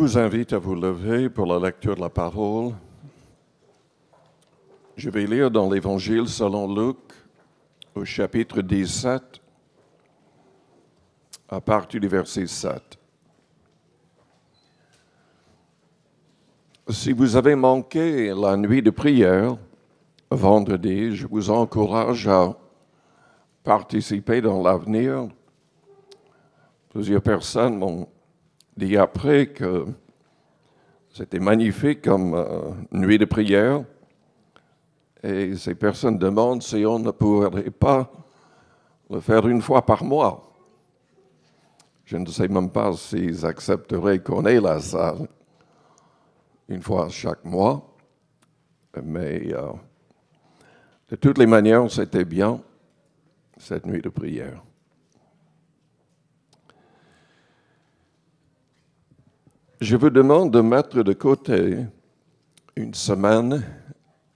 vous invite à vous lever pour la lecture de la parole. Je vais lire dans l'Évangile selon Luc, au chapitre 17, à partir du verset 7. Si vous avez manqué la nuit de prière, vendredi, je vous encourage à participer dans l'avenir. Plusieurs personnes m'ont dit après que c'était magnifique comme nuit de prière. Et ces personnes demandent si on ne pourrait pas le faire une fois par mois. Je ne sais même pas s'ils accepteraient qu'on ait la salle une fois chaque mois. Mais de toutes les manières, c'était bien cette nuit de prière. Je vous demande de mettre de côté une semaine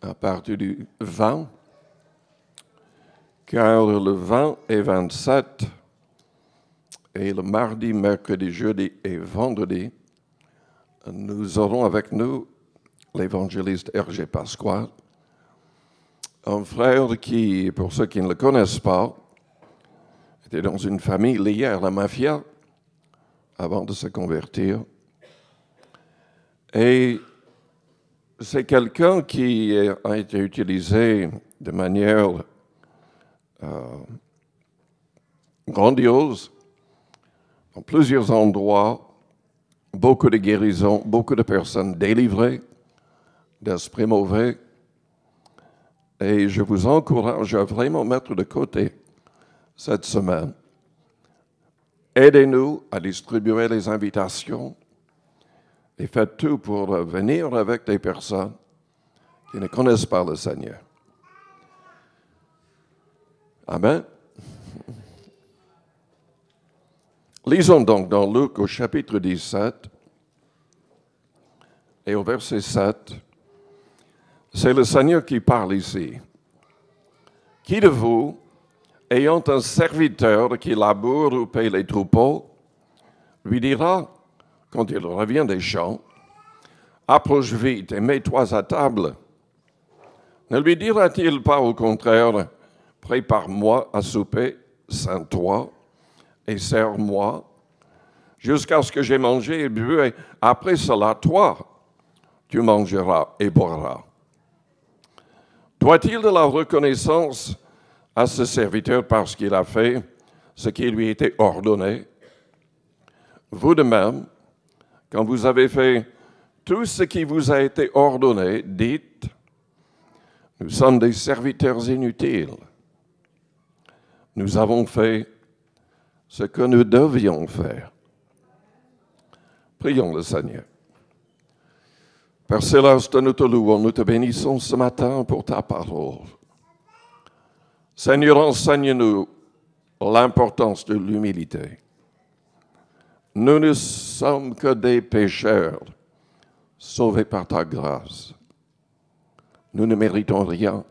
à partir du 20, car le 20 et 27, et le mardi, mercredi, jeudi et vendredi, nous aurons avec nous l'évangéliste Hergé Pasquale, un frère qui, pour ceux qui ne le connaissent pas, était dans une famille liée à la mafia avant de se convertir. Et c'est quelqu'un qui a été utilisé de manière grandiose dans plusieurs endroits, beaucoup de guérisons, beaucoup de personnes délivrées d'esprits mauvais. Et je vous encourage à vraiment mettre de côté cette semaine. Aidez-nous à distribuer les invitations et faites tout pour venir avec des personnes qui ne connaissent pas le Seigneur. Amen. Lisons donc dans Luc au chapitre 17 et au verset 7. C'est le Seigneur qui parle ici. Qui de vous, ayant un serviteur qui laboure ou paye les troupeaux, lui dira, quand il revient des champs, « Approche vite et mets-toi à table. » Ne lui dira-t-il pas au contraire, « Prépare-moi à souper, ceins-toi et sers-moi, jusqu'à ce que j'ai mangé et bu, et après cela, toi, tu mangeras et boiras. » Doit-il de la reconnaissance à ce serviteur parce qu'il a fait ce qui lui était ordonné? Vous de même, quand vous avez fait tout ce qui vous a été ordonné, dites, « Nous sommes des serviteurs inutiles. Nous avons fait ce que nous devions faire. » Prions le Seigneur. Père Céleste, nous te louons, nous te bénissons ce matin pour ta parole. Seigneur, enseigne-nous l'importance de l'humilité. Nous ne sommes que des pécheurs, sauvés par ta grâce. Nous ne méritons rien.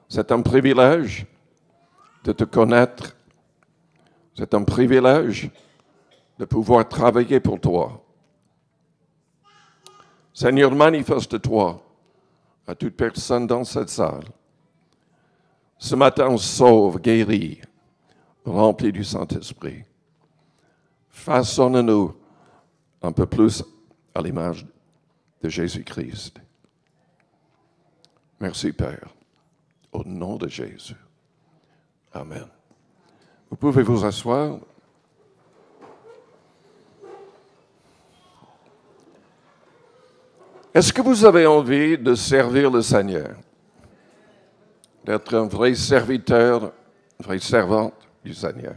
C'est un privilège de te connaître. C'est un privilège de pouvoir travailler pour toi. Seigneur, manifeste-toi à toute personne dans cette salle. Ce matin, sauve, guéris, remplis du Saint-Esprit. Façonne-nous un peu plus à l'image de Jésus-Christ. Merci, Père. Au nom de Jésus. Amen. Vous pouvez vous asseoir. Est-ce que vous avez envie de servir le Seigneur? D'être un vrai serviteur, une vraie servante du Seigneur?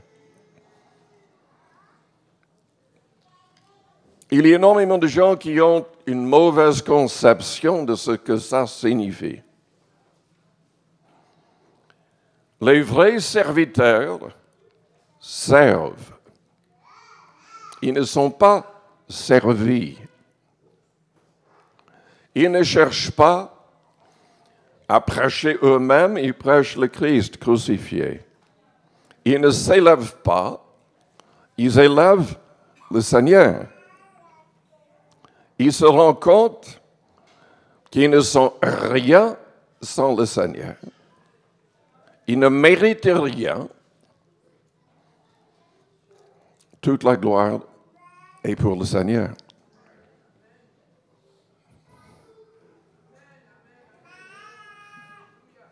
Il y a énormément de gens qui ont une mauvaise conception de ce que ça signifie. Les vrais serviteurs servent. Ils ne sont pas servis. Ils ne cherchent pas à prêcher eux-mêmes, ils prêchent le Christ crucifié. Ils ne s'élèvent pas, ils élèvent le Seigneur. ils se rendent compte qu'ils ne sont rien sans le Seigneur. Ils ne méritent rien. Toute la gloire est pour le Seigneur.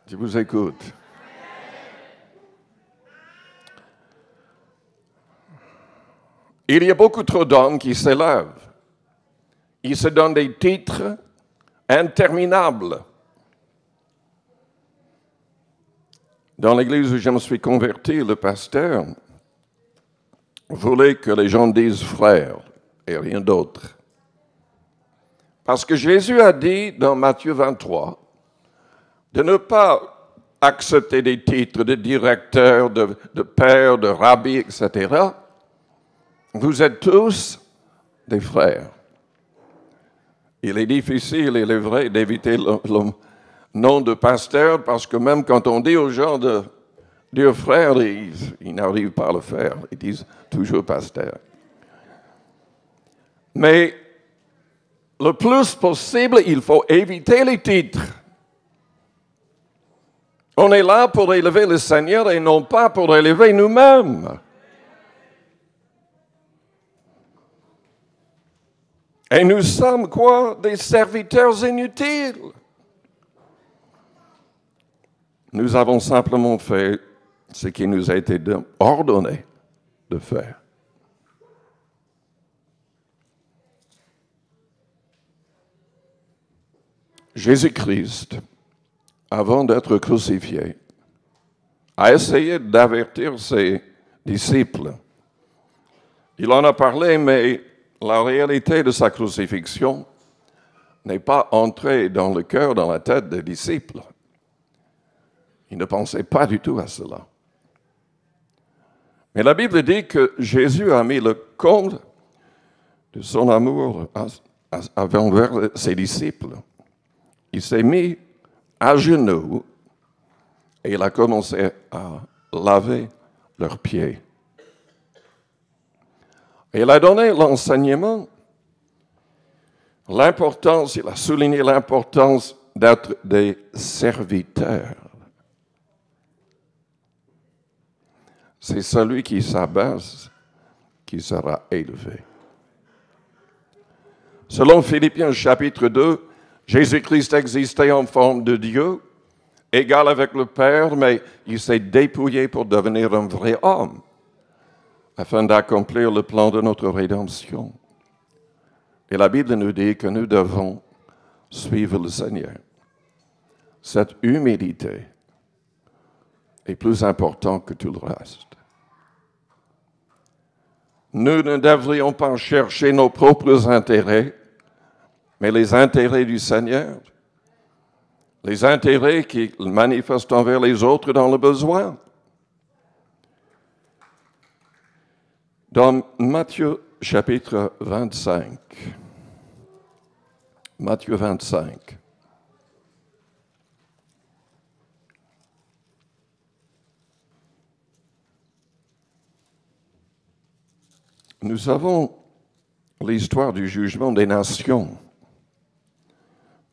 Je vous écoute. Il y a beaucoup trop d'hommes qui s'élèvent. Ils se donnent des titres interminables. Dans l'église où je me suis converti, le pasteur voulait que les gens disent frère et rien d'autre. Parce que Jésus a dit dans Matthieu 23 de ne pas accepter des titres de directeur, de père, de rabbi, etc. Vous êtes tous des frères. Il est difficile, il est vrai, d'éviter le nom de pasteur parce que même quand on dit aux gens de dire frère, ils n'arrivent pas à le faire. Ils disent toujours pasteur. Mais le plus possible, il faut éviter les titres. On est là pour élever le Seigneur et non pas pour élever nous-mêmes. Et nous sommes quoi? Des serviteurs inutiles. Nous avons simplement fait ce qui nous a été ordonné de faire. Jésus-Christ, avant d'être crucifié, a essayé d'avertir ses disciples. Il en a parlé, mais la réalité de sa crucifixion n'est pas entrée dans le cœur, dans la tête des disciples. Ils ne pensaient pas du tout à cela. Mais la Bible dit que Jésus a mis le comble de son amour envers ses disciples. Il s'est mis à genoux et il a commencé à laver leurs pieds. Et il a donné l'enseignement, l'importance, il a souligné l'importance d'être des serviteurs. C'est celui qui s'abaisse qui sera élevé. Selon Philippiens chapitre 2, Jésus-Christ existait en forme de Dieu, égal avec le Père, mais il s'est dépouillé pour devenir un vrai homme, afin d'accomplir le plan de notre rédemption. Et la Bible nous dit que nous devons suivre le Seigneur. Cette humilité est plus importante que tout le reste. Nous ne devrions pas chercher nos propres intérêts, mais les intérêts du Seigneur, les intérêts qu'il manifeste envers les autres dans le besoin. Dans Matthieu chapitre 25, Matthieu 25, nous avons l'histoire du jugement des nations.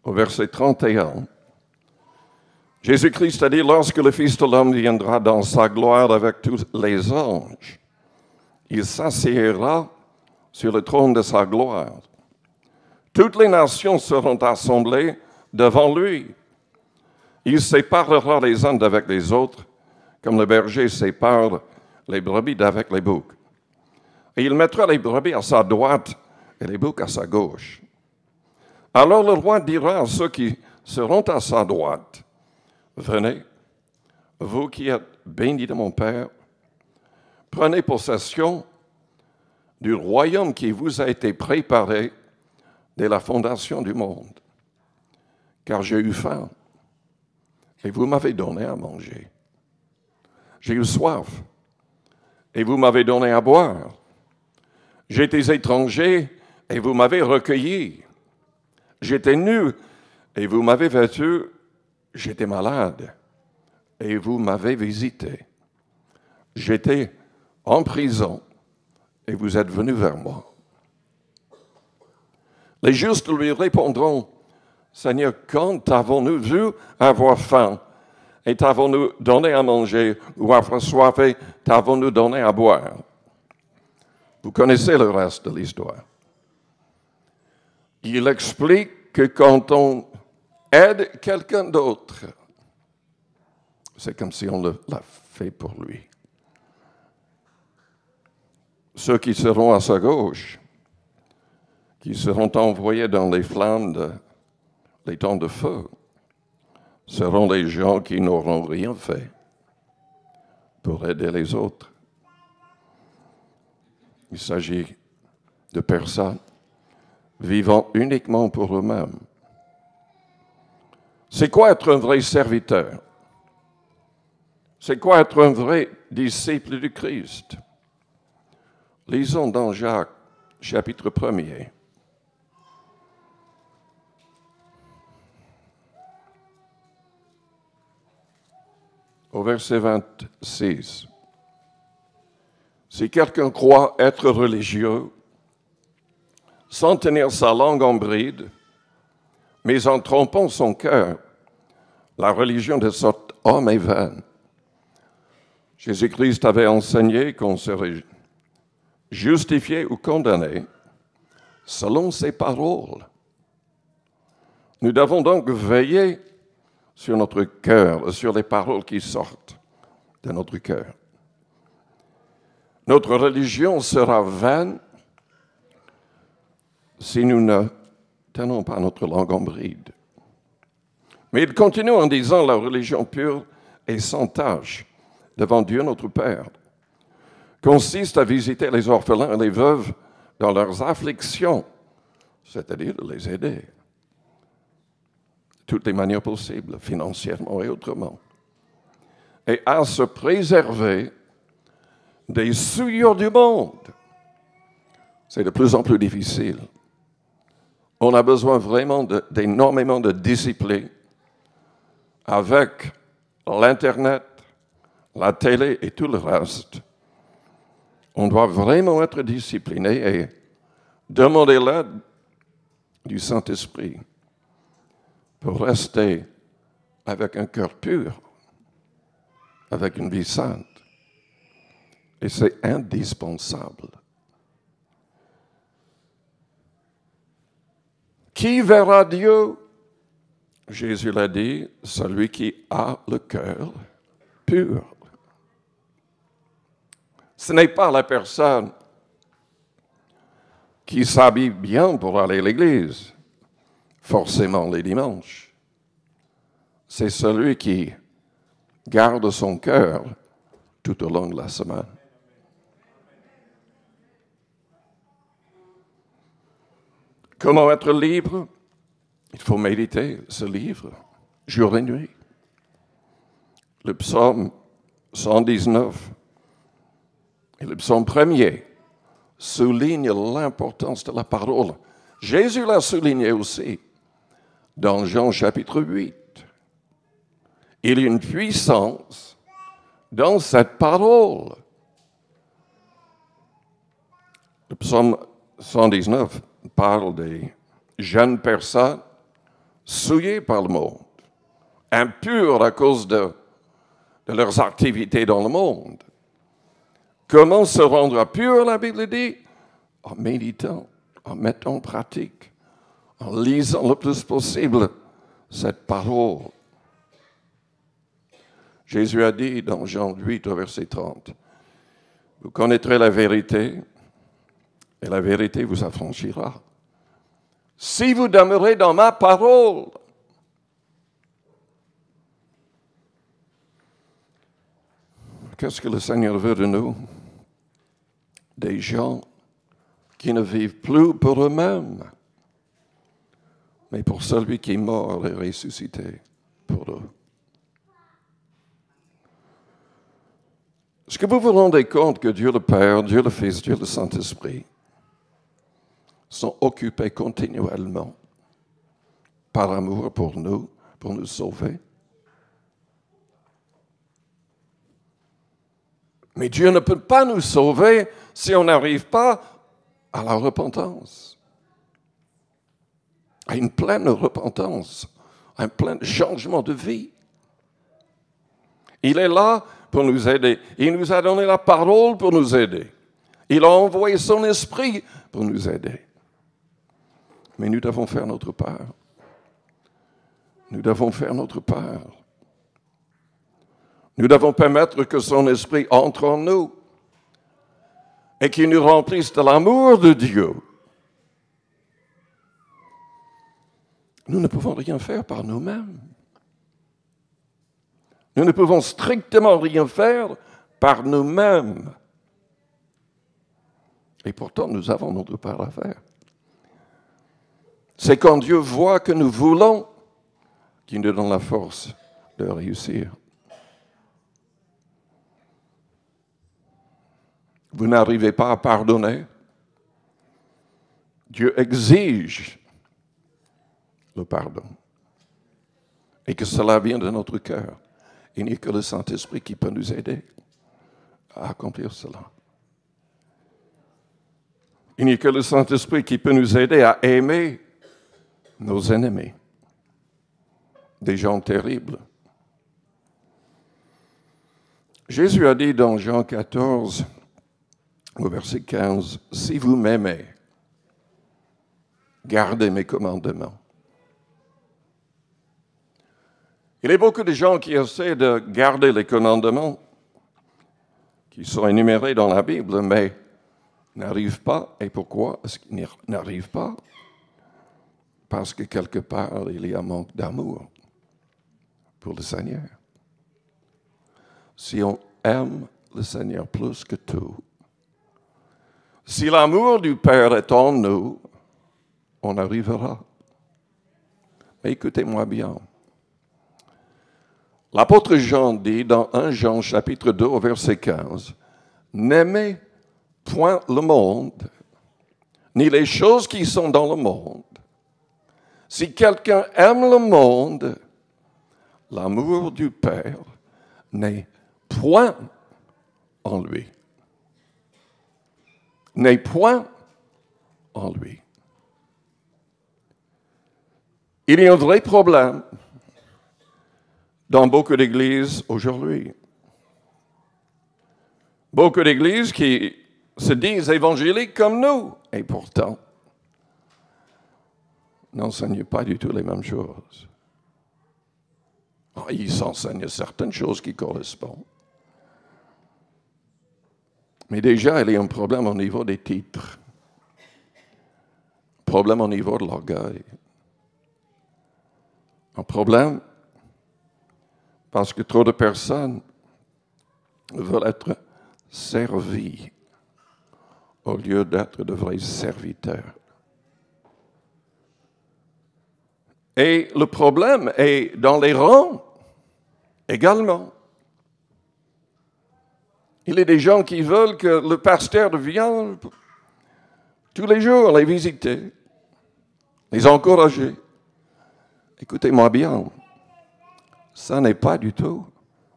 Au verset 31, Jésus-Christ a dit, lorsque le Fils de l'homme viendra dans sa gloire avec tous les anges, il s'assiera sur le trône de sa gloire. Toutes les nations seront assemblées devant lui. Il séparera les uns d'avec les autres, comme le berger sépare les brebis d'avec les boucs. Et il mettra les brebis à sa droite et les boucs à sa gauche. Alors le roi dira à ceux qui seront à sa droite, venez, vous qui êtes bénis de mon Père, prenez possession du royaume qui vous a été préparé dès la fondation du monde. Car j'ai eu faim et vous m'avez donné à manger. J'ai eu soif et vous m'avez donné à boire. J'étais étranger et vous m'avez recueilli. J'étais nu et vous m'avez vêtu. J'étais malade et vous m'avez visité. J'étais en prison et vous êtes venus vers moi. Les justes lui répondront, Seigneur, quand avons-nous vu avoir faim et t'avons-nous donné à manger ou avoir soif et t'avons-nous donné à boire? Vous connaissez le reste de l'histoire. Il explique que quand on aide quelqu'un d'autre, c'est comme si on l'a fait pour lui. Ceux qui seront à sa gauche, qui seront envoyés dans les flammes les temps de feu, seront les gens qui n'auront rien fait pour aider les autres. Il s'agit de personnes vivant uniquement pour eux-mêmes. C'est quoi être un vrai serviteur? C'est quoi être un vrai disciple du Christ? Lisons dans Jacques, chapitre 1er. Au verset 26. Si quelqu'un croit être religieux, sans tenir sa langue en bride, mais en trompant son cœur, la religion de cet homme est vaine. Jésus-Christ avait enseigné qu'on serait justifié ou condamné selon ses paroles. Nous devons donc veiller sur notre cœur, sur les paroles qui sortent de notre cœur. Notre religion sera vaine si nous ne tenons pas notre langue en bride. Mais il continue en disant la religion pure et sans tache devant Dieu notre Père consiste à visiter les orphelins et les veuves dans leurs afflictions, c'est-à-dire de les aider de toutes les manières possibles, financièrement et autrement, et à se préserver des souillures du monde. C'est de plus en plus difficile. On a besoin vraiment d'énormément de discipline avec l'Internet, la télé et tout le reste. On doit vraiment être discipliné et demander l'aide du Saint-Esprit pour rester avec un cœur pur, avec une vie sainte. Et c'est indispensable. Qui verra Dieu? Jésus l'a dit, celui qui a le cœur pur. Ce n'est pas la personne qui s'habille bien pour aller à l'église, forcément les dimanches. C'est celui qui garde son cœur tout au long de la semaine. Comment être libre? Il faut méditer ce livre, jour et nuit. Le psaume 119 et le psaume 1er soulignent l'importance de la parole. Jésus l'a souligné aussi dans Jean chapitre 8. Il y a une puissance dans cette parole. Le psaume 119 parle des jeunes personnes souillées par le monde, impures à cause de leurs activités dans le monde. Comment se rendre pur, la Bible dit? En méditant, en mettant en pratique, en lisant le plus possible cette parole. Jésus a dit dans Jean 8, au verset 30, « Vous connaîtrez la vérité, et la vérité vous affranchira. Si vous demeurez dans ma parole, » Qu'est-ce que le Seigneur veut de nous? Des gens qui ne vivent plus pour eux-mêmes, mais pour celui qui est mort et ressuscité pour eux. Est-ce que vous vous rendez compte que Dieu le Père, Dieu le Fils, Dieu le Saint-Esprit sont occupés continuellement par amour pour nous sauver? Mais Dieu ne peut pas nous sauver si on n'arrive pas à la repentance. à une pleine repentance, à un plein changement de vie. Il est là pour nous aider. Il nous a donné la parole pour nous aider. Il a envoyé son esprit pour nous aider. Mais nous devons faire notre part. Nous devons faire notre part. Nous devons permettre que son esprit entre en nous et qu'il nous remplisse de l'amour de Dieu. Nous ne pouvons rien faire par nous-mêmes. Nous ne pouvons strictement rien faire par nous-mêmes. Et pourtant, nous avons notre part à faire. C'est quand Dieu voit que nous voulons qu'il nous donne la force de réussir. Vous n'arrivez pas à pardonner. Dieu exige le pardon. Et que cela vient de notre cœur. Il n'y a que le Saint-Esprit qui peut nous aider à accomplir cela. Il n'y a que le Saint-Esprit qui peut nous aider à aimer nos ennemis, des gens terribles. Jésus a dit dans Jean 14, au verset 15, « Si vous m'aimez, gardez mes commandements. » Il y a beaucoup de gens qui essaient de garder les commandements qui sont énumérés dans la Bible, mais n'arrivent pas. Et pourquoi est-ce qu'ils n'arrivent pas? Parce que quelque part, il y a un manque d'amour pour le Seigneur. Si on aime le Seigneur plus que tout, si l'amour du Père est en nous, on arrivera. Mais écoutez-moi bien. L'apôtre Jean dit dans 1 Jean chapitre 2 au verset 15, « N'aimez point le monde, ni les choses qui sont dans le monde. Si quelqu'un aime le monde, l'amour du Père n'est point en lui. » N'est point en lui. Il y a un vrai problème dans beaucoup d'églises aujourd'hui. Beaucoup d'églises qui se disent évangéliques comme nous, et pourtant n'enseignent pas du tout les mêmes choses. Ils enseignent certaines choses qui correspondent. Mais déjà, il y a un problème au niveau des titres. Un problème au niveau de l'orgueil. Un problème parce que trop de personnes veulent être servies au lieu d'être de vrais serviteurs. Et le problème est dans les rangs également. Il y a des gens qui veulent que le pasteur vienne tous les jours les visiter, les encourager. Écoutez-moi bien, ça n'est pas du tout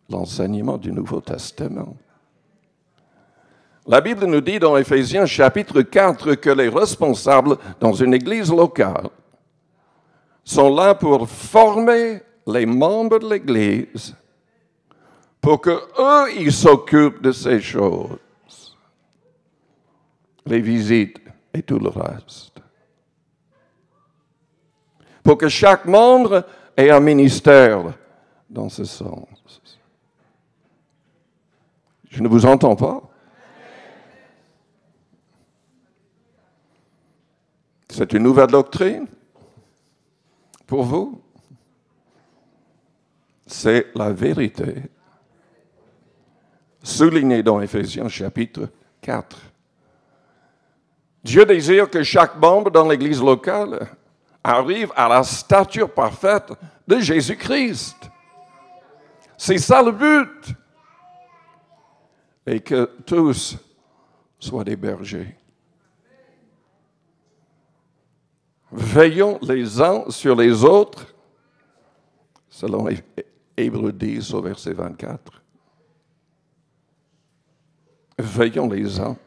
l'enseignement du Nouveau Testament. La Bible nous dit dans Éphésiens chapitre 4 que les responsables dans une église locale sont là pour former les membres de l'église pour qu'eux, ils s'occupent de ces choses, les visites et tout le reste. Pour que chaque membre ait un ministère dans ce sens. Je ne vous entends pas. C'est une nouvelle doctrine pour vous. C'est la vérité. Souligné dans Éphésiens chapitre 4. Dieu désire que chaque membre dans l'Église locale arrive à la stature parfaite de Jésus-Christ. C'est ça le but. Et que tous soient des bergers. Veillons les uns sur les autres, selon Hébreux 10 au verset 24. Veillons les uns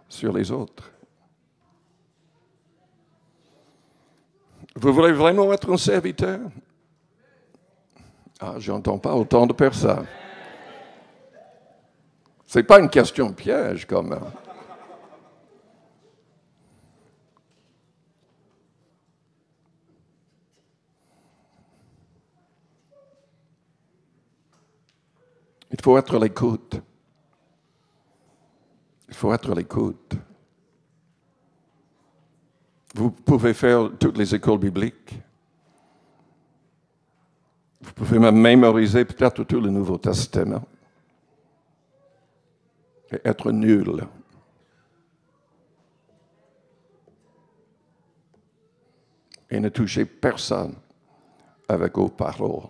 sur les autres. Vous voulez vraiment être un serviteur? Ah, j'entends pas autant de personnes. C'est pas une question piège, quand même. Il faut être à l'écoute. Il faut être à l'écoute. Vous pouvez faire toutes les écoles bibliques. Vous pouvez même mémoriser peut-être tout le Nouveau Testament. Et être nul. Et ne toucher personne avec vos paroles.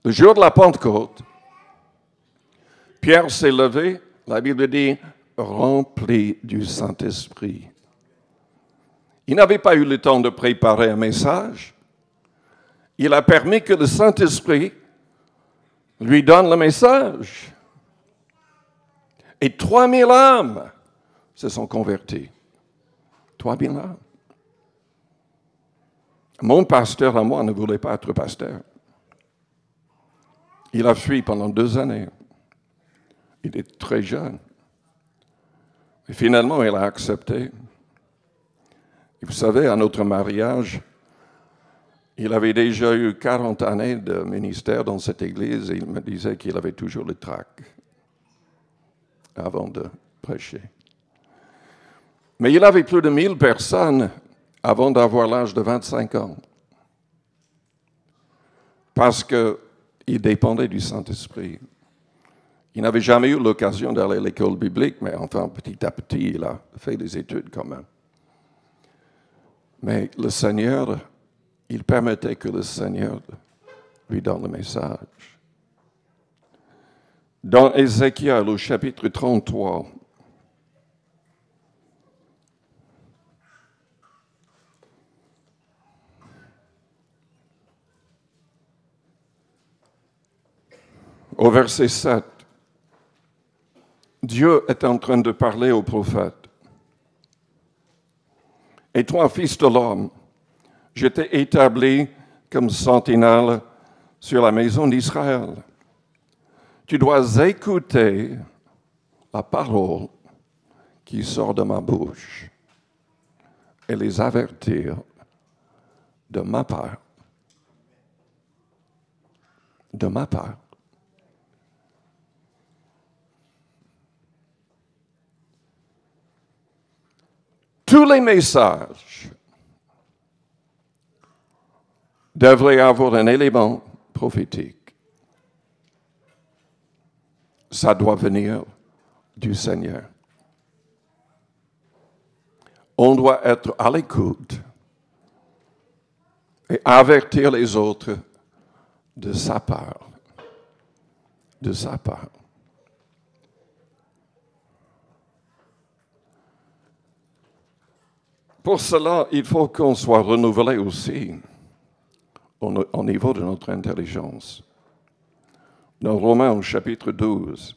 Le jour de la Pentecôte, Pierre s'est levé, la Bible dit, rempli du Saint-Esprit. Il n'avait pas eu le temps de préparer un message. Il a permis que le Saint-Esprit lui donne le message. Et 3000 âmes se sont converties. 3000 âmes. Mon pasteur à moi ne voulait pas être pasteur. Il a fui pendant 2 années. Il est très jeune. Et finalement, il a accepté. Et vous savez, à notre mariage, il avait déjà eu 40 années de ministère dans cette église et il me disait qu'il avait toujours le trac avant de prêcher. Mais il avait plus de 1000 personnes avant d'avoir l'âge de 25 ans. Parce qu'il dépendait du Saint-Esprit. Il n'avait jamais eu l'occasion d'aller à l'école biblique, mais enfin, petit à petit, il a fait des études quand même. Mais le Seigneur, il permettait que le Seigneur lui donne le message. Dans Ézéchiel, au chapitre 33, au verset 7, Dieu est en train de parler au prophète. Et toi, fils de l'homme, je t'ai établi comme sentinelle sur la maison d'Israël. Tu dois écouter la parole qui sort de ma bouche et les avertir de ma part. De ma part. Tous les messages devraient avoir un élément prophétique. Ça doit venir du Seigneur. On doit être à l'écoute et avertir les autres de sa part. De sa part. Pour cela, il faut qu'on soit renouvelé aussi au niveau de notre intelligence. Dans Romains au chapitre 12,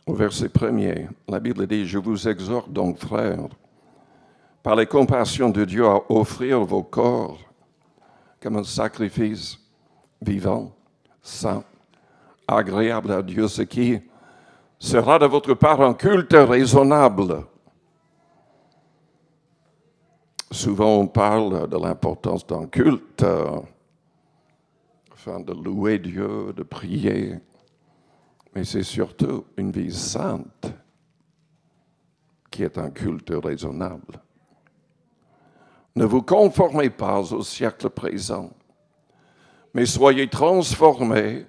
au verset 1er, la Bible dit « Je vous exhorte donc, frères, par les compassions de Dieu, à offrir vos corps comme un sacrifice vivant, saint, agréable à Dieu, ce qui sera de votre part un culte raisonnable. » Souvent, on parle de l'importance d'un culte, afin de louer Dieu, de prier. Mais c'est surtout une vie sainte qui est un culte raisonnable. Ne vous conformez pas au siècle présent, mais soyez transformés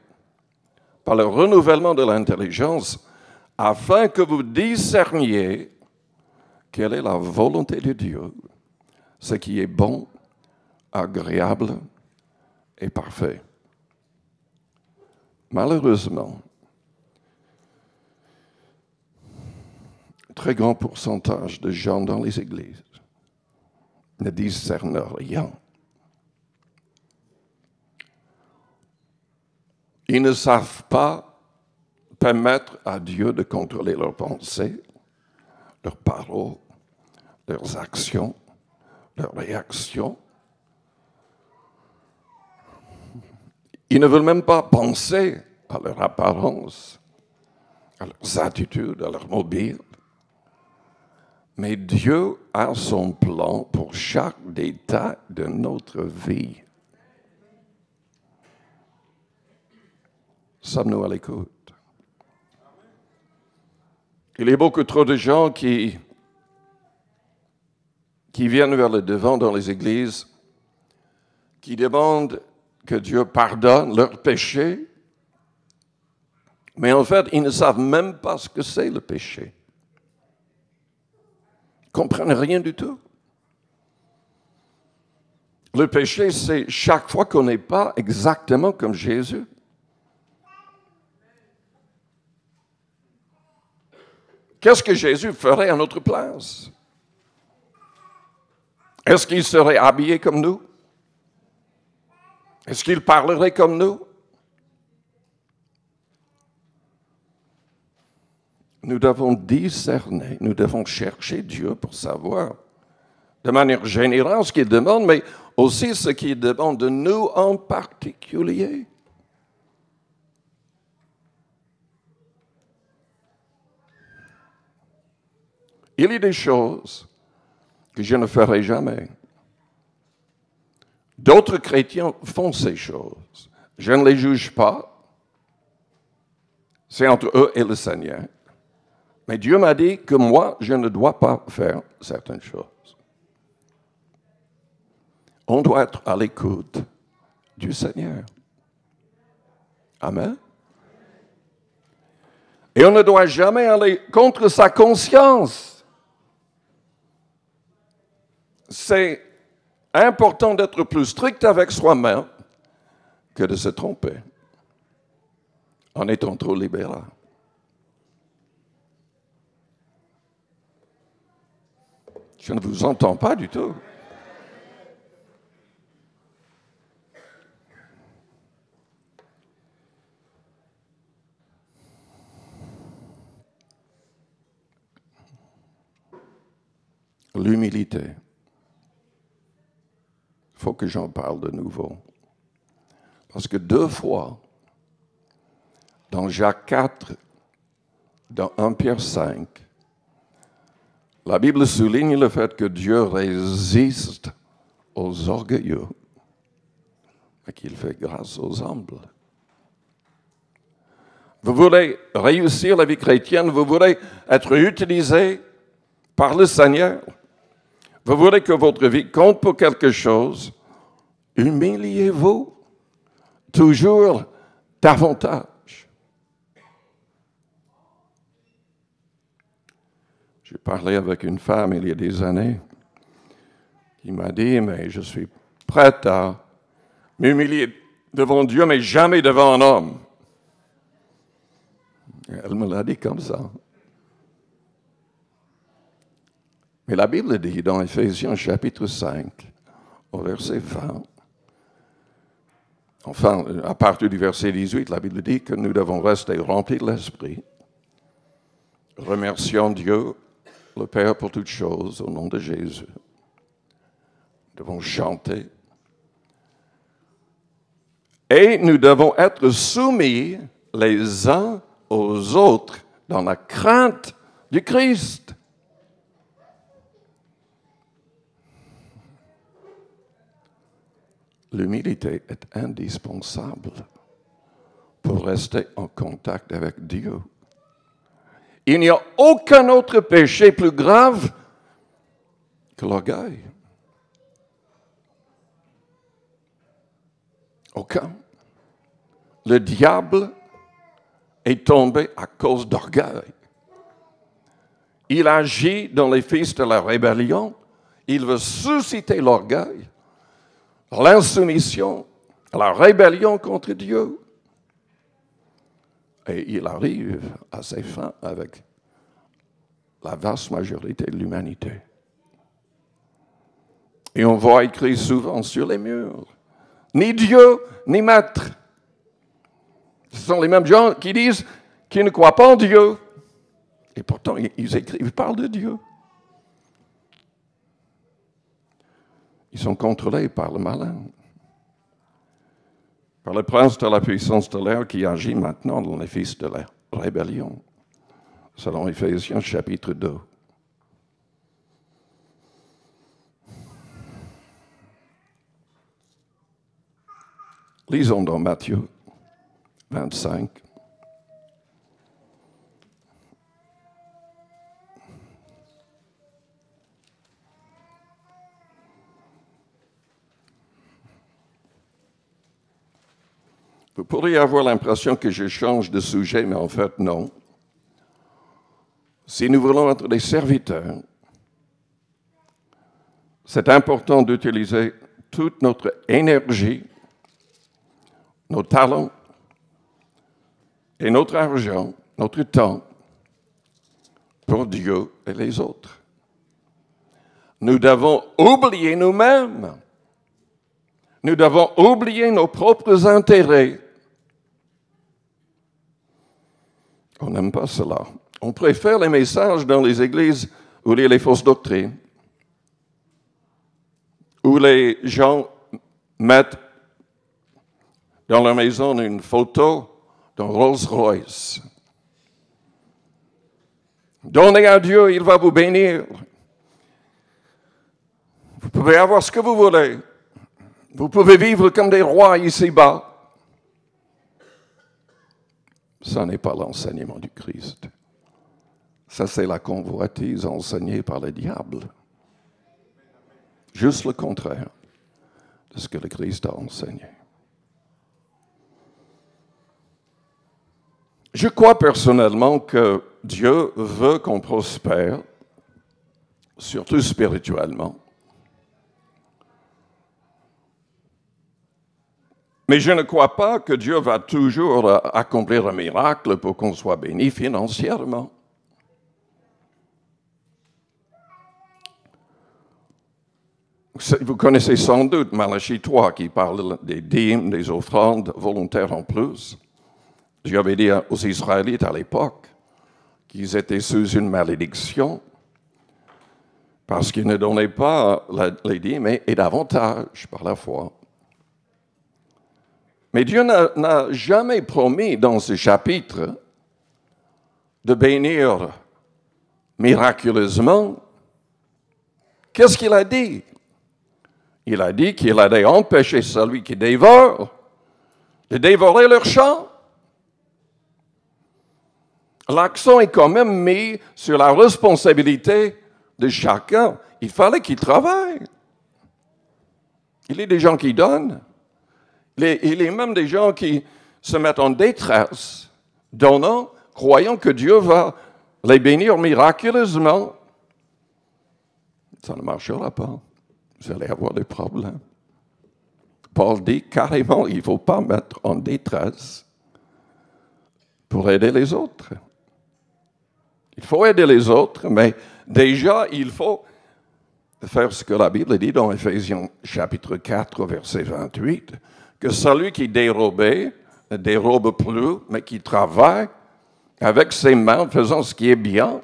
par le renouvellement de l'intelligence, afin que vous discerniez quelle est la volonté de Dieu, ce qui est bon, agréable et parfait. Malheureusement, un très grand pourcentage de gens dans les églises ne discernent rien. Ils ne savent pas permettre à Dieu de contrôler leurs pensées, leurs paroles, leurs actions, leurs réactions. Ils ne veulent même pas penser à leur apparence, à leurs attitudes, à leur mobile. Mais Dieu a son plan pour chaque détail de notre vie. Sommes-nous à l'écoute? Il y a beaucoup trop de gens qui viennent vers le devant dans les églises, qui demandent que Dieu pardonne leurs péchés, mais en fait, ils ne savent même pas ce que c'est le péché. Ils ne comprennent rien du tout. Le péché, c'est chaque fois qu'on n'est pas exactement comme Jésus. Qu'est-ce que Jésus ferait à notre place? Est-ce qu'il serait habillé comme nous? Est-ce qu'il parlerait comme nous? Nous devons discerner, nous devons chercher Dieu pour savoir, de manière générale, ce qu'il demande, mais aussi ce qu'il demande de nous en particulier. Il y a des choses que je ne ferai jamais. D'autres chrétiens font ces choses. Je ne les juge pas. C'est entre eux et le Seigneur. Mais Dieu m'a dit que moi, je ne dois pas faire certaines choses. On doit être à l'écoute du Seigneur. Amen. Et on ne doit jamais aller contre sa conscience. C'est important d'être plus strict avec soi-même que de se tromper en étant trop libéral. Je ne vous entends pas du tout. L'humilité. Il faut que j'en parle de nouveau. Parce que 2 fois, dans Jacques 4, dans 1 Pierre 5, la Bible souligne le fait que Dieu résiste aux orgueilleux, mais qu'il fait grâce aux humbles. Vous voulez réussir la vie chrétienne, vous voulez être utilisé par le Seigneur, vous voulez que votre vie compte pour quelque chose, humiliez-vous toujours davantage. J'ai parlé avec une femme il y a des années qui m'a dit, mais je suis prête à m'humilier devant Dieu, mais jamais devant un homme. Elle me l'a dit comme ça. Mais la Bible dit dans Éphésiens chapitre 5, au verset 20, enfin, à partir du verset 18, la Bible dit que nous devons rester remplis de l'Esprit, remerciant Dieu, le Père, pour toutes choses, au nom de Jésus. Nous devons chanter. Et nous devons être soumis les uns aux autres dans la crainte du Christ. L'humilité est indispensable pour rester en contact avec Dieu. Il n'y a aucun autre péché plus grave que l'orgueil. Aucun. Le diable est tombé à cause d'orgueil. Il agit dans les fils de la rébellion. Il veut susciter l'orgueil, l'insoumission, la rébellion contre Dieu. Et il arrive à ses fins avec la vaste majorité de l'humanité. Et on voit écrit souvent sur les murs, ni Dieu, ni maître. Ce sont les mêmes gens qui disent qu'ils ne croient pas en Dieu. Et pourtant, ils écrivent, ils parlent de Dieu. Ils sont contrôlés par le malin, par le prince de la puissance de l'air qui agit maintenant dans les fils de la rébellion, selon Éphésiens chapitre 2. Lisons dans Matthieu 25. Vous pourriez avoir l'impression que je change de sujet, mais en fait, non. Si nous voulons être des serviteurs, c'est important d'utiliser toute notre énergie, nos talents et notre argent, notre temps, pour Dieu et les autres. Nous devons oublier nous-mêmes. Nous devons oublier nos propres intérêts. On n'aime pas cela. On préfère les messages dans les églises où il y a les fausses doctrines, où les gens mettent dans leur maison une photo d'un Rolls-Royce. Donnez à Dieu, il va vous bénir. Vous pouvez avoir ce que vous voulez. Vous pouvez vivre comme des rois ici-bas. Ça n'est pas l'enseignement du Christ. Ça, c'est la convoitise enseignée par le diable. Juste le contraire de ce que le Christ a enseigné. Je crois personnellement que Dieu veut qu'on prospère, surtout spirituellement. Mais je ne crois pas que Dieu va toujours accomplir un miracle pour qu'on soit béni financièrement. Vous connaissez sans doute Malachie 3 qui parle des dîmes, des offrandes volontaires en plus. J'avais dit aux Israélites à l'époque qu'ils étaient sous une malédiction parce qu'ils ne donnaient pas les dîmes et davantage par la foi. Mais Dieu n'a jamais promis dans ce chapitre de bénir miraculeusement. Qu'est-ce qu'il a dit? Il a dit qu'il allait empêcher celui qui dévore de dévorer leur champ. L'accent est quand même mis sur la responsabilité de chacun. Il fallait qu'il travaille. Il y a des gens qui donnent. Il y a même des gens qui se mettent en détresse, donnant, croyant que Dieu va les bénir miraculeusement. Ça ne marchera pas. Vous allez avoir des problèmes. Paul dit carrément, il ne faut pas mettre en détresse pour aider les autres. Il faut aider les autres, mais déjà, il faut faire ce que la Bible dit dans Éphésiens chapitre 4, verset 28, que celui qui dérobait ne dérobe plus, mais qui travaille avec ses mains, faisant ce qui est bien,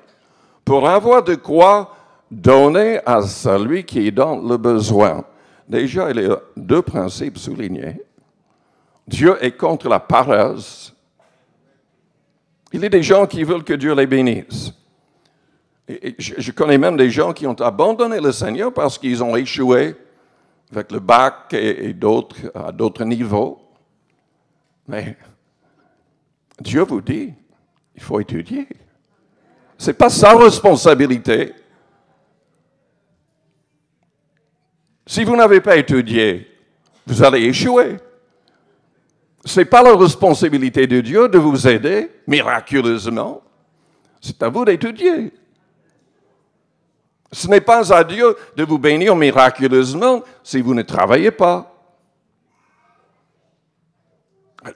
pour avoir de quoi donner à celui qui est dans le besoin. Déjà, il y a deux principes soulignés. Dieu est contre la paresse. Il y a des gens qui veulent que Dieu les bénisse. Et je connais même des gens qui ont abandonné le Seigneur parce qu'ils ont échoué avec le bac et d'autres, à d'autres niveaux. Mais Dieu vous dit, il faut étudier. Ce n'est pas sa responsabilité. Si vous n'avez pas étudié, vous allez échouer. Ce n'est pas la responsabilité de Dieu de vous aider miraculeusement. C'est à vous d'étudier. Ce n'est pas à Dieu de vous bénir miraculeusement si vous ne travaillez pas.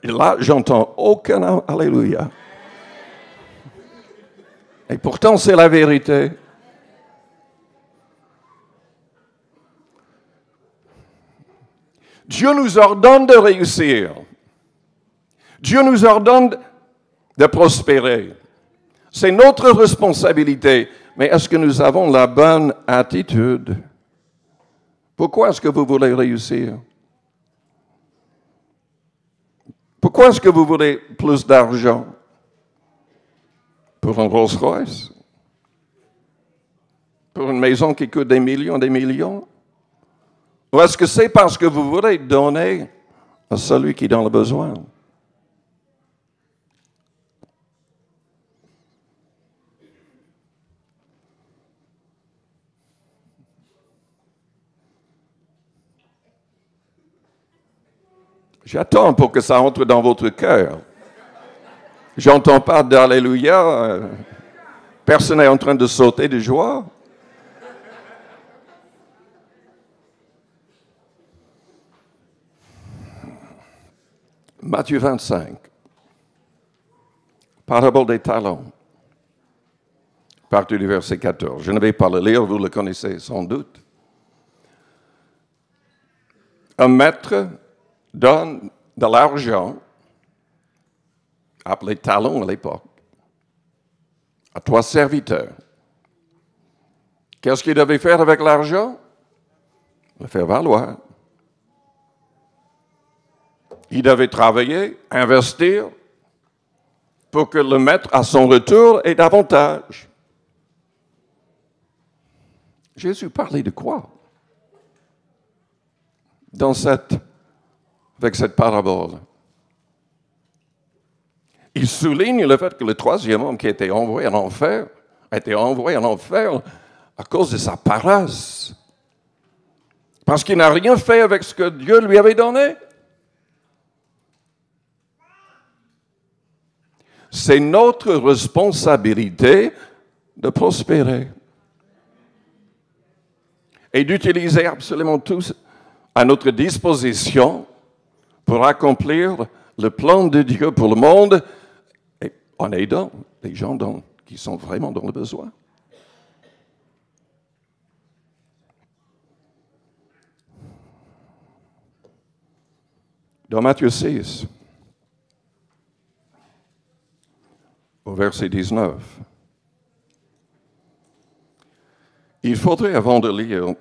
Et là, j'entends aucun Alléluia. Et pourtant, c'est la vérité. Dieu nous ordonne de réussir. Dieu nous ordonne de prospérer. C'est notre responsabilité. Mais est-ce que nous avons la bonne attitude? Pourquoi est-ce que vous voulez réussir? Pourquoi est-ce que vous voulez plus d'argent? Pour un Rolls-Royce? Pour une maison qui coûte des millions? Ou est-ce que c'est parce que vous voulez donner à celui qui est dans le besoin? J'attends pour que ça entre dans votre cœur. J'entends pas d'Alléluia. Personne n'est en train de sauter de joie. Matthieu 25, parabole des talents, à partir du verset 14. Je ne vais pas le lire, vous le connaissez sans doute. Un maître donne de l'argent, appelé talent à l'époque, à 3 serviteurs. Qu'est-ce qu'il devait faire avec l'argent? Le faire valoir. Il devait travailler, investir, pour que le maître, à son retour, ait davantage. Jésus parlait de quoi? Avec cette parabole. Il souligne le fait que le 3e homme qui a été envoyé en enfer, à cause de sa paresse. Parce qu'il n'a rien fait avec ce que Dieu lui avait donné. C'est notre responsabilité de prospérer et d'utiliser absolument tout à notre disposition pour accomplir le plan de Dieu pour le monde et en aidant les gens qui sont vraiment dans le besoin. Dans Matthieu 6, au verset 19, il faudrait, avant de lire,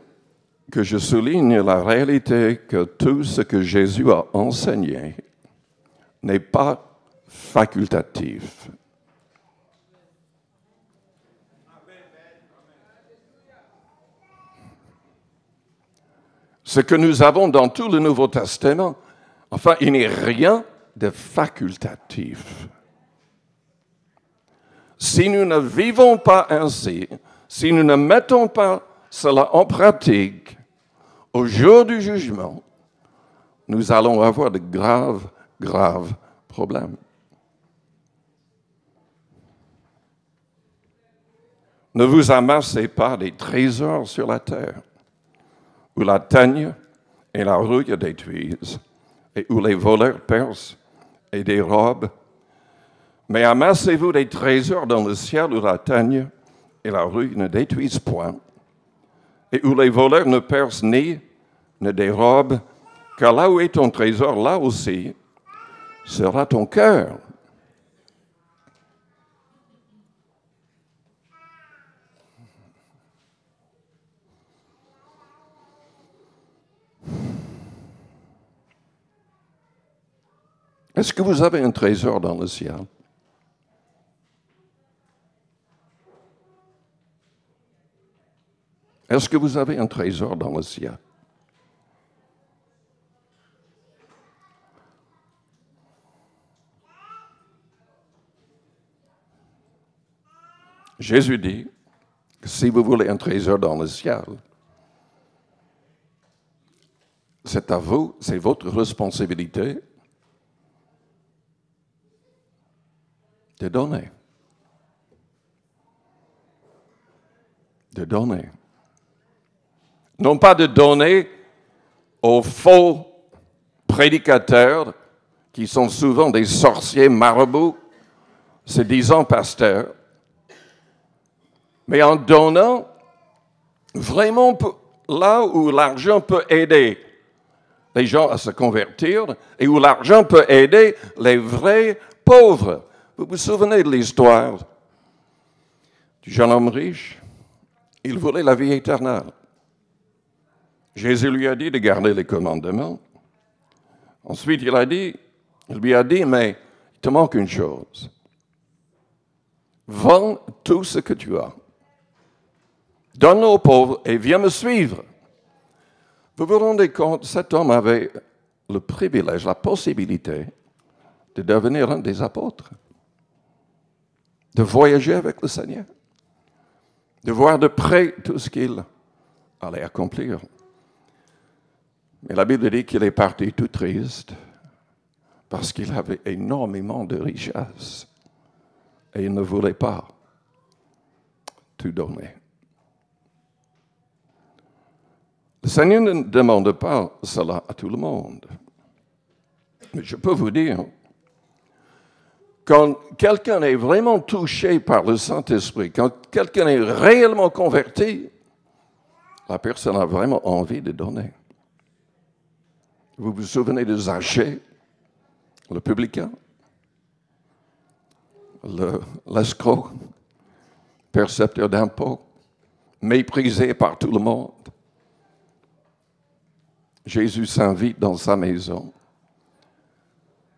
que je souligne la réalité que tout ce que Jésus a enseigné n'est pas facultatif. Ce que nous avons dans tout le Nouveau Testament, enfin, il n'est rien de facultatif. Si nous ne vivons pas ainsi, si nous ne mettons pas cela en pratique, au jour du jugement, nous allons avoir de graves problèmes. Ne vous amassez pas des trésors sur la terre, où la teigne et la rouille détruisent, et où les voleurs percent et dérobent. Mais amassez-vous des trésors dans le ciel où la teigne et la rouille ne détruisent point, et où les voleurs ne percent ni ne dérobent, car là où est ton trésor, là aussi sera ton cœur. Est-ce que vous avez un trésor dans le ciel? Est-ce que vous avez un trésor dans le ciel? Jésus dit que si vous voulez un trésor dans le ciel, c'est à vous, c'est votre responsabilité de donner. De donner. Non pas de donner aux faux prédicateurs qui sont souvent des sorciers marabouts, se disant pasteurs, mais en donnant vraiment là où l'argent peut aider les gens à se convertir et où l'argent peut aider les vrais pauvres. Vous vous souvenez de l'histoire du jeune homme riche, il voulait la vie éternelle. Jésus lui a dit de garder les commandements. Ensuite, il lui a dit, mais il te manque une chose. Vends tout ce que tu as. Donne-le aux pauvres et viens me suivre. Vous vous rendez compte, cet homme avait le privilège, la possibilité de devenir un des apôtres, de voyager avec le Seigneur, de voir de près tout ce qu'il allait accomplir. Mais la Bible dit qu'il est parti tout triste parce qu'il avait énormément de richesses et il ne voulait pas tout donner. Le Seigneur ne demande pas cela à tout le monde. Mais je peux vous dire, quand quelqu'un est vraiment touché par le Saint-Esprit, quand quelqu'un est réellement converti, la personne a vraiment envie de donner. Vous vous souvenez de Zachée, le publicain, l'escroc, percepteur d'impôts, méprisé par tout le monde. Jésus s'invite dans sa maison.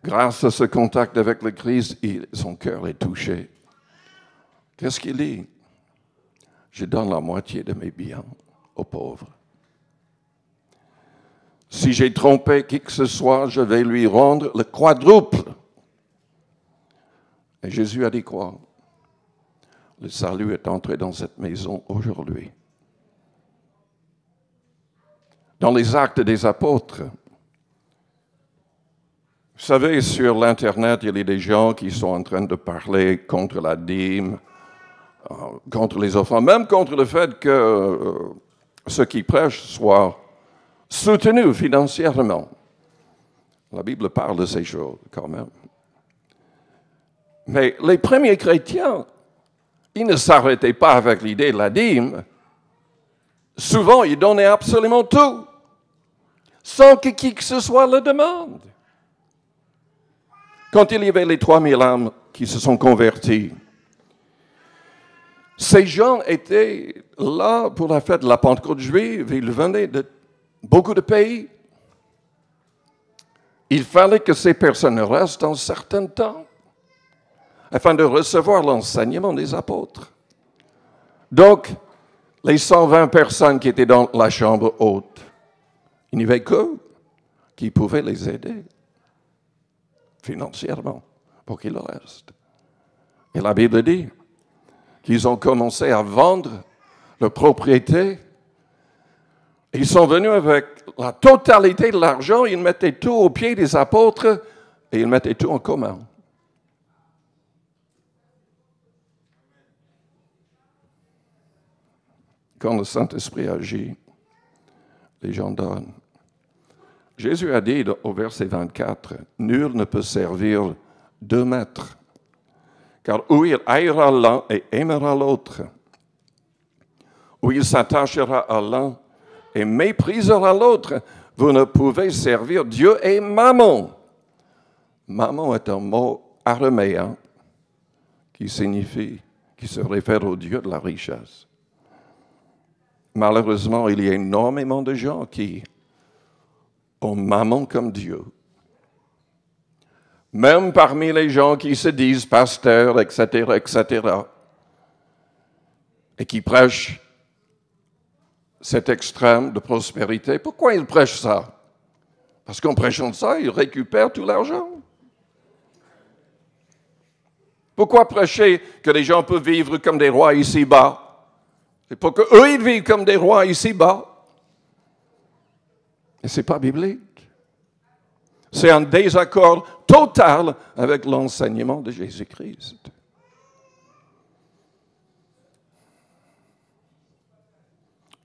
Grâce à ce contact avec le Christ, son cœur est touché. Qu'est-ce qu'il dit? Je donne la moitié de mes biens aux pauvres. Si j'ai trompé qui que ce soit, je vais lui rendre le quadruple. Et Jésus a dit quoi? Le salut est entré dans cette maison aujourd'hui. Dans les Actes des Apôtres, vous savez, sur l'Internet, il y a des gens qui sont en train de parler contre la dîme, contre les offrandes, même contre le fait que ceux qui prêchent soient soutenus financièrement. La Bible parle de ces choses quand même. Mais les premiers chrétiens, ils ne s'arrêtaient pas avec l'idée de la dîme. Souvent, ils donnaient absolument tout, sans que qui que ce soit le demande. Quand il y avait les 3000 âmes qui se sont converties, ces gens étaient là pour la fête de la Pentecôte juive. Ils venaient de beaucoup de pays. Il fallait que ces personnes restent un certain temps afin de recevoir l'enseignement des apôtres. Donc, les 120 personnes qui étaient dans la chambre haute, il n'y avait qu'eux qui pouvaient les aider financièrement pour qu'ils restent. Et la Bible dit qu'ils ont commencé à vendre leurs propriétés. Ils sont venus avec la totalité de l'argent, ils mettaient tout aux pieds des apôtres et ils mettaient tout en commun. Quand le Saint-Esprit agit, les gens donnent. Jésus a dit au verset 24, « Nul ne peut servir deux maîtres, car ou il haïra l'un et aimera l'autre, ou il s'attachera à l'un et méprisera l'autre. Vous ne pouvez servir Dieu et Mammon. » Mammon est un mot araméen qui se réfère au Dieu de la richesse. Malheureusement, il y a énormément de gens qui ont Mammon comme Dieu. Même parmi les gens qui se disent pasteurs, etc., et qui prêchent cet extrême de prospérité. Pourquoi ils prêchent ça? Parce qu'en prêchant ça, ils récupèrent tout l'argent. Pourquoi prêcher que les gens peuvent vivre comme des rois ici-bas? C'est pour qu'eux, ils vivent comme des rois ici-bas. Et ce n'est pas biblique. C'est un désaccord total avec l'enseignement de Jésus-Christ.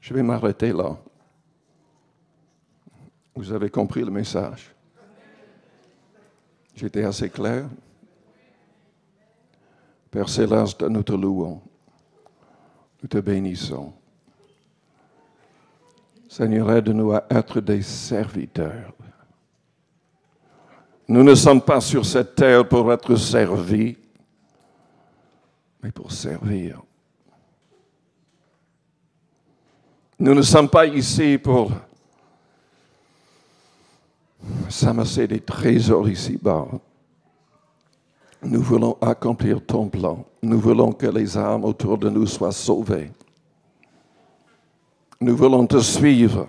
Je vais m'arrêter là. Vous avez compris le message? J'étais assez clair? Père Céleste, nous te louons. Nous te bénissons. Seigneur, aide-nous à être des serviteurs. Nous ne sommes pas sur cette terre pour être servis, mais pour servir. Nous ne sommes pas ici pour s'amasser des trésors ici-bas. Nous voulons accomplir ton plan. Nous voulons que les âmes autour de nous soient sauvées. Nous voulons te suivre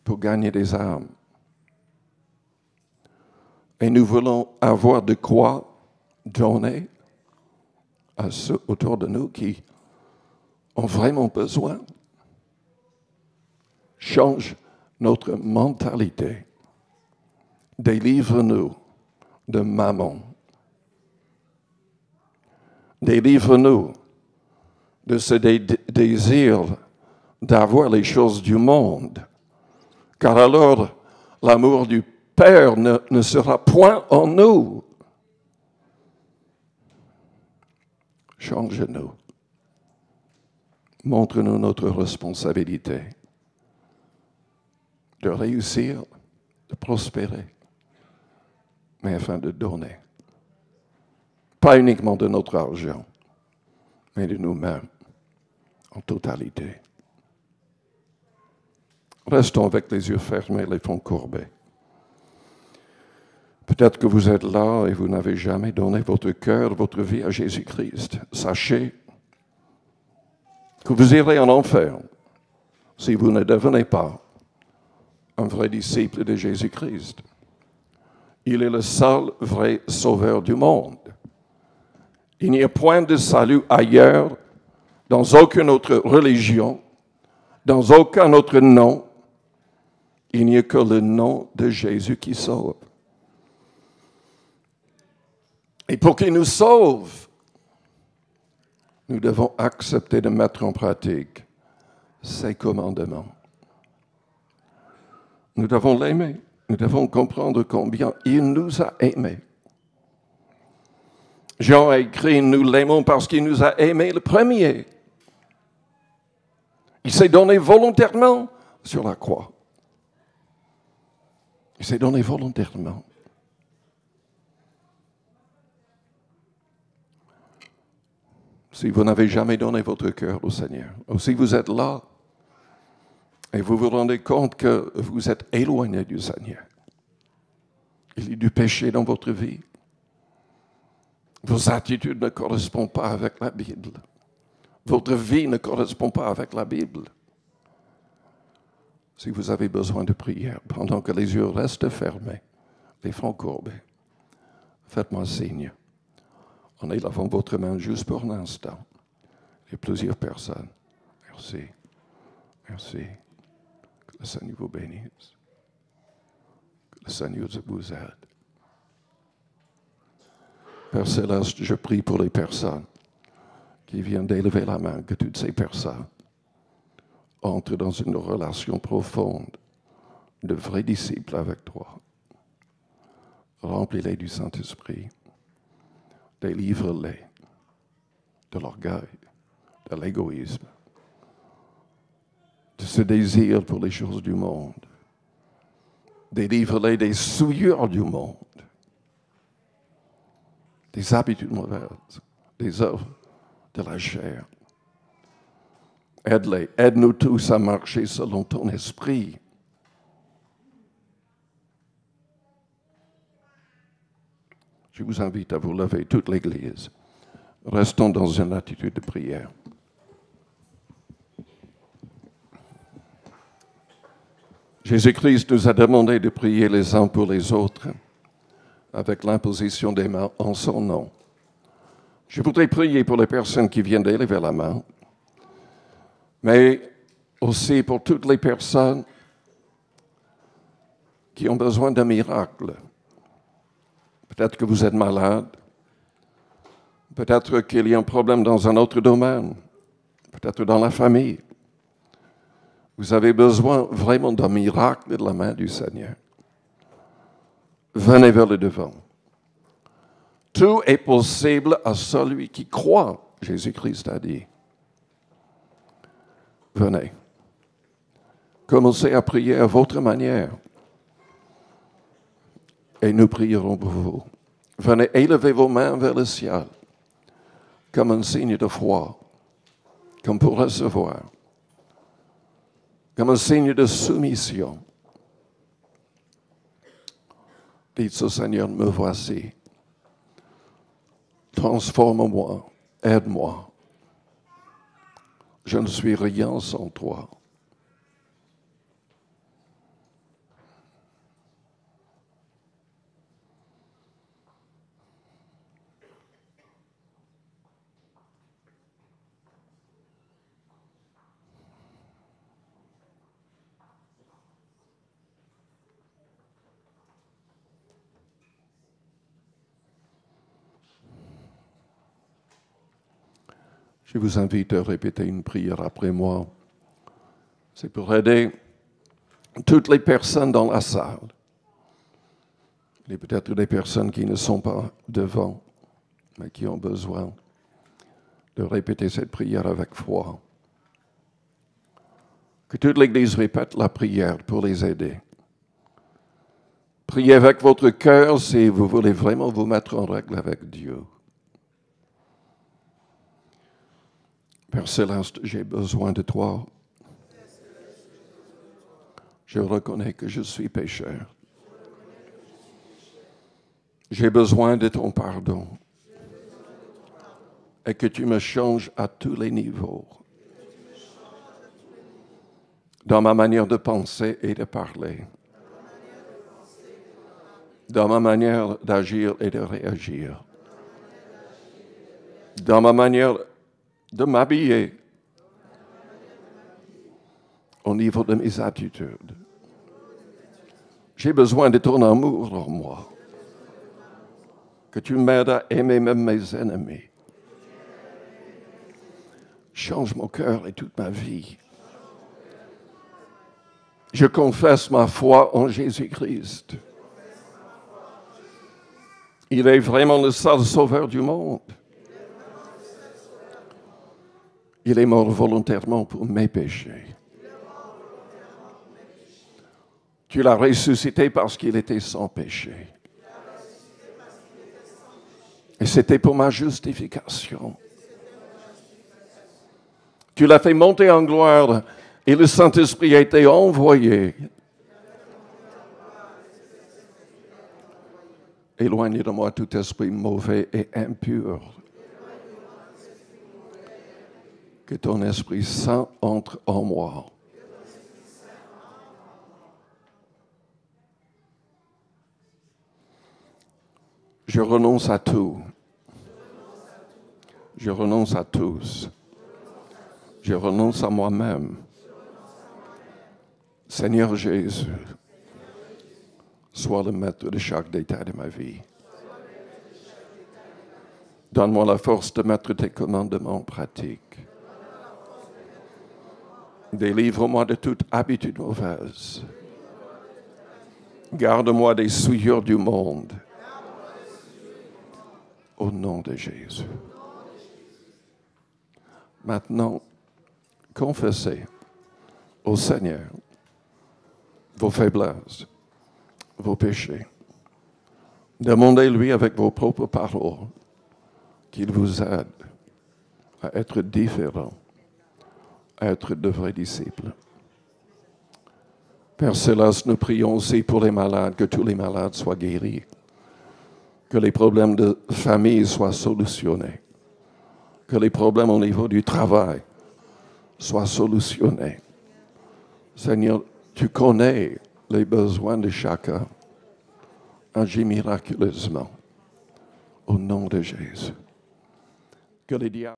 pour gagner des âmes. Et nous voulons avoir de quoi donner à ceux autour de nous qui ont vraiment besoin. Change notre mentalité. Délivre-nous de mammon. Délivre-nous de ce désir d'avoir les choses du monde. Car alors, l'amour du Père ne sera point en nous. Change-nous. Montre-nous notre responsabilité de réussir, de prospérer, mais afin de donner. Pas uniquement de notre argent, mais de nous-mêmes, en totalité. Restons avec les yeux fermés, les fronts courbés. Peut-être que vous êtes là et vous n'avez jamais donné votre cœur, votre vie à Jésus-Christ. Sachez que vous irez en enfer si vous ne devenez pas un vrai disciple de Jésus-Christ. Il est le seul vrai sauveur du monde. Il n'y a point de salut ailleurs, dans aucune autre religion, dans aucun autre nom. Il n'y a que le nom de Jésus qui sauve. Et pour qu'il nous sauve, nous devons accepter de mettre en pratique ses commandements. Nous devons l'aimer. Nous devons comprendre combien il nous a aimés. Jean a écrit, nous l'aimons parce qu'il nous a aimés le premier. Il s'est donné volontairement sur la croix. Il s'est donné volontairement. Si vous n'avez jamais donné votre cœur au Seigneur, ou si vous êtes là et vous vous rendez compte que vous êtes éloigné du Seigneur, il y a du péché dans votre vie, vos attitudes ne correspondent pas avec la Bible, votre vie ne correspond pas avec la Bible. Si vous avez besoin de prière, pendant que les yeux restent fermés, les fronts courbés, faites-moi signe. En élevant votre main juste pour l'instant. Il y a plusieurs personnes. Merci. Merci. Que le Seigneur vous bénisse. Que le Seigneur vous aide. Père Céleste, je prie pour les personnes qui viennent d'élever la main, que toutes ces personnes entrent dans une relation profonde de vrais disciples avec toi. Remplis-les du Saint-Esprit. Délivre-les de l'orgueil, de l'égoïsme, de ce désir pour les choses du monde. Délivre-les des souillures du monde, des habitudes mauvaises, des œuvres de la chair. Aide-les, aide-nous tous à marcher selon ton esprit. Je vous invite à vous lever, toute l'Église. Restons dans une attitude de prière. Jésus-Christ nous a demandé de prier les uns pour les autres avec l'imposition des mains en son nom. Je voudrais prier pour les personnes qui viennent d'élever la main, mais aussi pour toutes les personnes qui ont besoin d'un miracle. Peut-être que vous êtes malade. Peut-être qu'il y a un problème dans un autre domaine. Peut-être dans la famille. Vous avez besoin vraiment d'un miracle de la main du Seigneur. Venez vers le devant. Tout est possible à celui qui croit, Jésus-Christ a dit. Venez. Commencez à prier à votre manière. Et nous prierons pour vous. Venez élever vos mains vers le ciel, comme un signe de foi, comme pour recevoir. comme un signe de soumission. Dites au Seigneur, me voici. Transforme-moi, aide-moi. Je ne suis rien sans toi. Je vous invite à répéter une prière après moi. C'est pour aider toutes les personnes dans la salle. Et peut-être des personnes qui ne sont pas devant, mais qui ont besoin de répéter cette prière avec foi. Que toute l'Église répète la prière pour les aider. Priez avec votre cœur si vous voulez vraiment vous mettre en règle avec Dieu. Père Céleste, j'ai besoin de toi. Je reconnais que je suis pécheur. J'ai besoin de ton pardon et que tu me changes à tous les niveaux, dans ma manière de penser et de parler, dans ma manière d'agir et de réagir, dans ma manière de m'habiller, au niveau de mes attitudes. J'ai besoin de ton amour en moi. Que tu m'aides à aimer même mes ennemis. Change mon cœur et toute ma vie. Je confesse ma foi en Jésus-Christ. Il est vraiment le seul sauveur du monde. Il est mort volontairement pour mes péchés. Tu l'as ressuscité parce qu'il était sans péché. Et c'était pour ma justification. Tu l'as fait monter en gloire et le Saint-Esprit a été envoyé. Éloigne de moi tout esprit mauvais et impur. Que ton Esprit Saint entre en moi. Je renonce à tout. Je renonce à tous. Je renonce à moi-même. Seigneur Jésus, sois le maître de chaque détail de ma vie. Donne-moi la force de mettre tes commandements en pratique. Délivre-moi de toute habitude mauvaise. Garde-moi des souillures du monde. Au nom de Jésus. Maintenant, confessez au Seigneur vos faiblesses, vos péchés. Demandez-lui avec vos propres paroles qu'il vous aide à être différent, à être de vrais disciples. Père Céleste, nous prions aussi pour les malades, que tous les malades soient guéris, que les problèmes de famille soient solutionnés, que les problèmes au niveau du travail soient solutionnés. Seigneur, tu connais les besoins de chacun. Agis miraculeusement au nom de Jésus. Que les diables